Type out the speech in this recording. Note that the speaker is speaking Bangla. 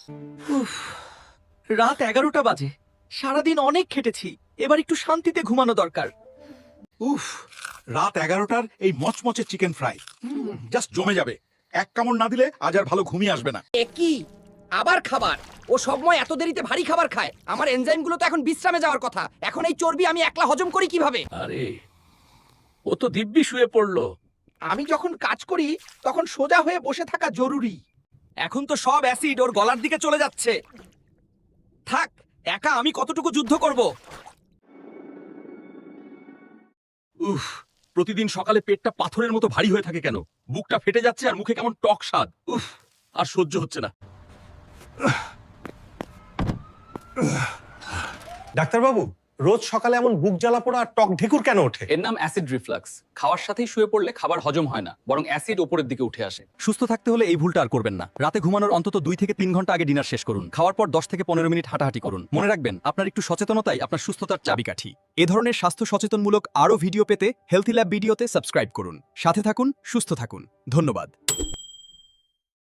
উফ, রাত 11টা বাজে। সারাদিন অনেক খেটেছি, এবার একটু শান্তিতে ঘুমানো দরকার। উফ, রাত 11টার এই মচমচে চিকেন ফ্রাই জাস্ট জমে যাবে। এক কামড় না দিলে আজ আর ভালো ঘুমিয়ে আসবে না। কি আবার খাবার? ও সবসময় এত দেরিতে ভারী খাবার খায়। আমার এনজাইমগুলো তো এখন বিশ্রামে যাওয়ার কথা। এখন এই চর্বি আমি একলা হজম করি কিভাবে? আরে, ও তো দিব্যি শুয়ে পড়লো। আমি যখন কাজ করি তখন সোজা হয়ে বসে থাকা জরুরি। এখন তো সব অ্যাসিড ওর গলার দিকে চলে যাচ্ছে। থাক, একা আমি কতটুকু যুদ্ধ করব। উফ, প্রতিদিন সকালে পেটটা পাথরের মতো ভারী হয়ে থাকে কেন? বুকটা ফেটে যাচ্ছে আর মুখে কেমন টক স্বাদ। উফ, আর সহ্য হচ্ছে না। ডাক্তারবাবু, রোজ সকালে এমন বুক জ্বালা পোড়া আর টক ঢেকুর কেন ওঠে? এর নাম অ্যাসিড রিফ্লাক্স। খাওয়ার সাথেই শুয়ে পড়লে খাবার হজম হয় না, বরং অ্যাসিড উপরের দিকে উঠে আসে। সুস্থ থাকতে হলে এই ভুলটা আর করবেন না। রাতে ঘুমানোর অন্তত 2 থেকে 3 ঘন্টা আগে ডিনার শেষ করুন। খাওয়ার পর 10 থেকে 15 মিনিট হাঁটাহাঁটি করুন। মনে রাখবেন, আপনার একটু সচেতনতাই আপনার সুস্থতার চাবিকাঠি। এ ধরনের স্বাস্থ্য সচেতনমূলক আরও ভিডিও পেতে হেলথি ল্যাব ভিডিওতে সাবস্ক্রাইব করুন। সাথে থাকুন, সুস্থ থাকুন। ধন্যবাদ।